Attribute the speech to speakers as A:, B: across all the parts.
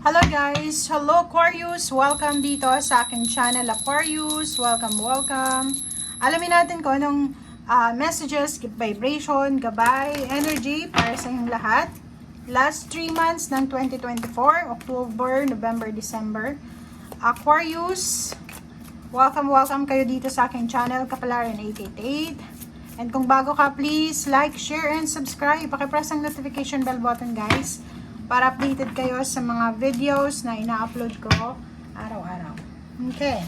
A: Hello guys! Hello Aquarius! Welcome dito sa aking channel Aquarius. Welcome. Alamin natin kung anong messages, vibration, gabay, energy para sa inyong lahat. Last 3 months ng 2024, October, November, December. Aquarius, welcome kayo dito sa aking channel, Kapalaran 888. And kung bago ka, please like, share, and subscribe. Pakipress ang notification bell button guys, para updated kayo sa mga videos na ina-upload ko araw-araw. Okay.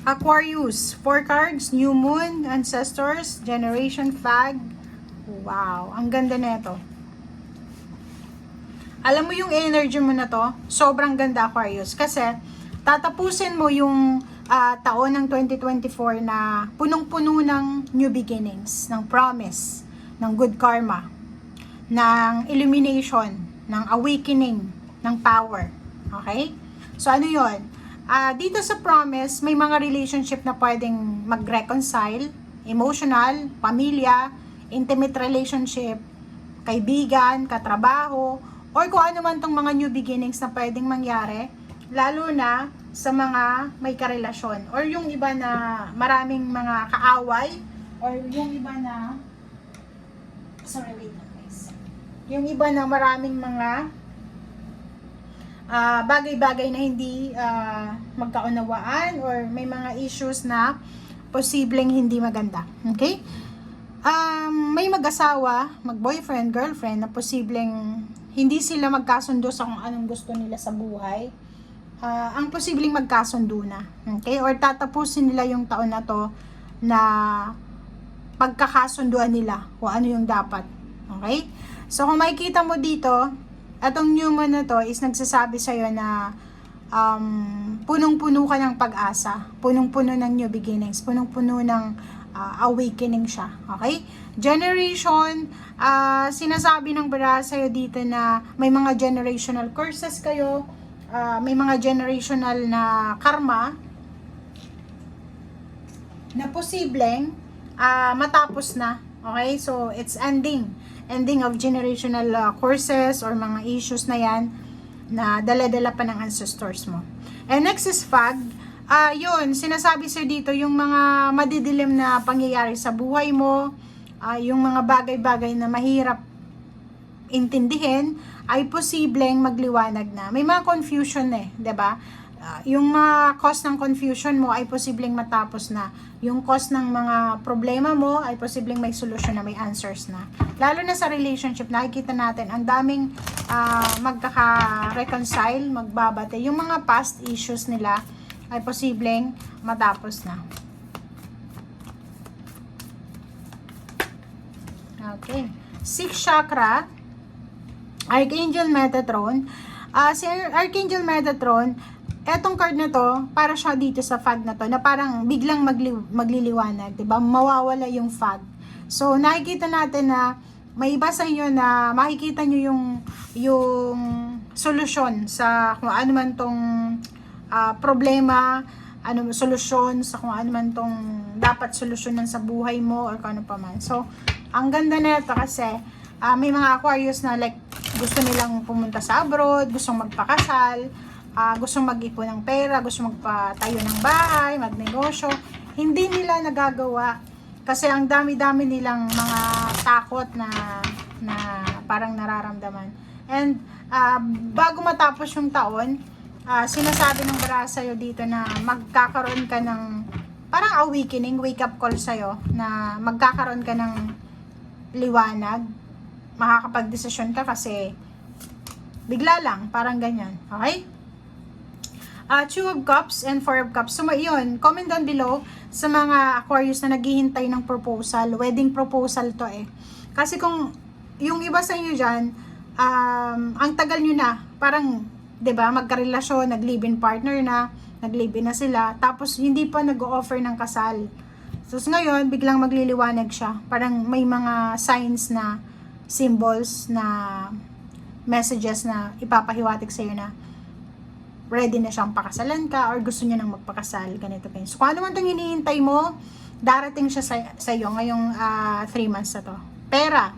A: Aquarius, 4 cards, New Moon, Ancestors, Generation Fag. Wow, ang ganda nito. Alam mo yung energy mo na to, sobrang ganda Aquarius. Kasi tatapusin mo yung taon ng 2024 na punong-puno ng new beginnings, ng promise, ng good karma, ng illumination, ng awakening, ng power. Okay? So, ano yun? Dito sa promise, may mga relationship na pwedeng mag-reconcile, emotional, pamilya, intimate relationship, kaibigan, katrabaho, or kung ano man tong mga new beginnings na pwedeng mangyari, lalo na sa mga may karelasyon, or yung iba na maraming mga kaaway, or yung iba na yung iba na maraming mga bagay-bagay na hindi magkaunawaan, or may mga issues na posibleng hindi maganda. Okay? May mag-asawa, mag-boyfriend, girlfriend na posibleng hindi sila magkasundo sa kung anong gusto nila sa buhay. Ang posibleng magkasundo na. Okay? Or tatapusin nila yung taon na to na pagkakasunduan nila kung ano yung dapat. Okay? So, kung makikita mo dito, atong new moon na to is nagsasabi sa'yo na punong-puno ka ng pag-asa, punong-puno ng new beginnings, punong-puno ng awakening siya. Okay? Generation, sinasabi ng bara sa'yo dito na may mga generational curses kayo, may mga generational na karma na posibleng matapos na. Okay? So, it's ending of generational courses or mga issues na yan na dala-dala pa ng ancestors mo. And next is Fag. Yun, sinasabi sir dito yung mga madidilim na pangyayari sa buhay mo, yung mga bagay-bagay na mahirap intindihin, ay posibleng magliwanag na. May mga confusion eh, 'di ba? Yung mga cause ng confusion mo ay posibleng matapos na. Yung cause ng mga problema mo ay posibleng may solusyon na, may answers na. Lalo na sa relationship, nakikita natin ang daming magkaka-reconcile, magbabate. Yung mga past issues nila ay posibleng matapos na. Okay. 6 chakra, Archangel Metatron. Si Archangel Metatron, etong card na to, para siya dito sa fog na to, na parang biglang magliliwanag, diba? Mawawala yung fog. So, nakikita natin na may iba sa inyo na makikita nyo yung solusyon sa kung ano man tong problema, solusyon sa kung ano man tong dapat solusyonan sa buhay mo, or kung ano pa man. So, ang ganda na ito kasi may mga Aquarius na like gusto nilang pumunta sa abroad, gustong magpakasal, gustong mag-ipon ng pera, gustong magpatayo ng bahay, magnegosyo. Hindi nila nagagawa kasi ang dami-dami nilang mga takot na parang nararamdaman. And bago matapos yung taon, sinasabi ng bara sa'yo dito na magkakaroon ka ng parang awakening, wake up call sa'yo, na magkakaroon ka ng liwanag, makakapag-desisyon ka kasi bigla lang, parang ganyan. Okay? 2 of Cups and 4 of Cups. So, yun, comment down below sa mga Aquarius na naghihintay ng proposal. Wedding proposal to eh. Kasi kung yung iba sa inyo dyan, ang tagal nyo na, parang, 'di ba, magkarelasyon, nag-live-in partner na, nag-live-in na sila, tapos hindi pa nag-o-offer ng kasal. So, ngayon, biglang magliliwanag siya. Parang may mga signs na, symbols na, messages na ipapahiwatig sa'yo na ready na siyang pakasalan ka, or gusto niya nang magpakasal, ganito kayo. So, kung ano man itong hinihintay mo, darating siya sa iyo ngayong 3 months na to. Pera.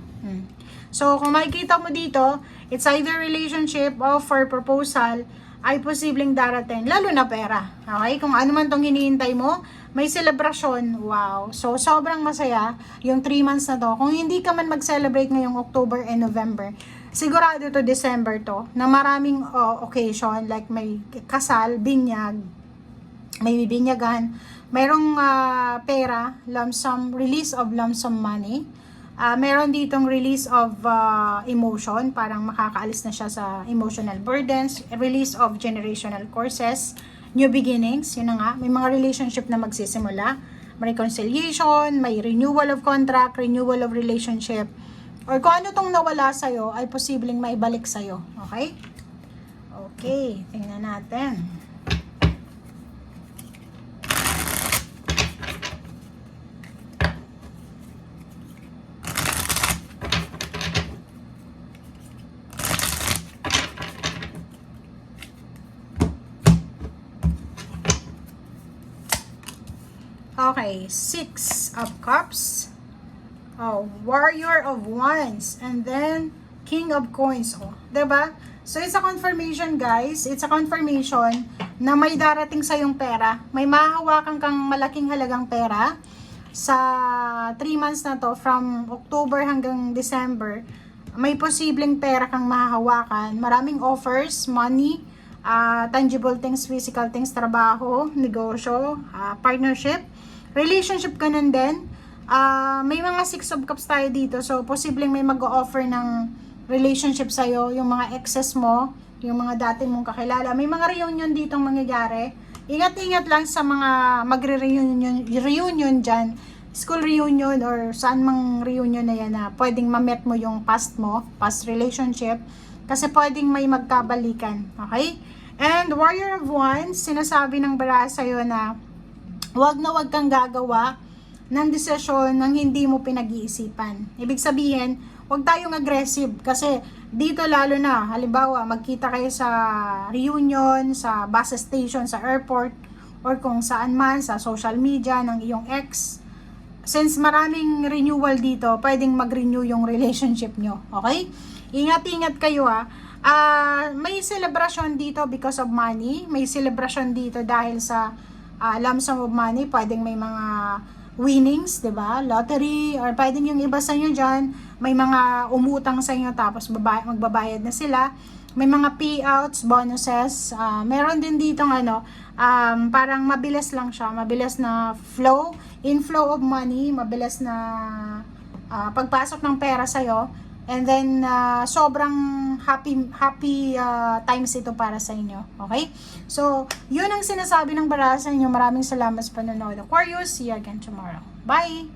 A: So, kung makikita mo dito, it's either relationship, offer, proposal, ay posibleng darating, lalo na pera. Okay? Kung ano man tong hinihintay mo, may celebration, wow. So, sobrang masaya yung 3 months na to. Kung hindi ka man mag-celebrate ngayong October and November, sigurado to December to, na maraming occasion, like may kasal, binyag, may bibinyagan, mayroong pera, lump sum, release of lump sum money. Meron ditong release of emotion, parang makakaalis na siya sa emotional burdens, release of generational curses, new beginnings, yun na nga, may mga relationship na magsisimula, may reconciliation, may renewal of contract, renewal of relationship, or kung ano tong nawala sa'yo, ay posibleng maibalik sa'yo, okay? Okay, tingnan natin. Okay, 6 of Cups, Warrior of Wands, and then King of Coins. Diba? So, it's a confirmation, guys. It's a confirmation na may darating sa yung pera. May mahahawakan kang malaking halagang pera sa 3 months na to, from October hanggang December. May posibleng pera kang mahahawakan. Maraming offers, money, tangible things, physical things, trabaho, negosyo, partnership, relationship, ganun din. May mga 6 of Cups tayo dito, so posibleng may mag-o-offer ng relationship sa'yo, yung mga exes mo, yung mga dati mong kakilala. May mga reunion ditong mangyayari. Ingat-ingat lang sa mga magre-reunion dyan, school reunion or saan mang reunion na yan na pwedeng ma-met mo yung past mo, past relationship, kasi pwedeng may magkabalikan, okay? And Warrior of Wands, sinasabi ng bara sa'yo na wag na wag kang gagawa ng desisyon ng hindi mo pinag-iisipan. Ibig sabihin, wag tayong aggressive kasi dito lalo na, halimbawa, magkita kayo sa reunion, sa bus station, sa airport, or kung saan man, sa social media ng iyong ex. Since maraming renewal dito, pwedeng mag-renew yung relationship nyo. Okay? Ingat-ingat kayo may celebration dito because of money. May celebration dito dahil sa lump sum of money. Pwedeng may mga winnings, 'di ba? Lottery, or pwedeng yung iba sa inyo diyan, may mga umutang sa inyo tapos magbabayad na sila. May mga payouts, bonuses. Meron din dito parang mabilis lang siya, mabilis na inflow of money, mabilis na pagpasok ng pera sa iyo. And then, sobrang happy times ito para sa inyo. Okay? So, yun ang sinasabi ng bara sa inyo. Maraming salamat sa panonood. Aquarius, see you again tomorrow. Bye!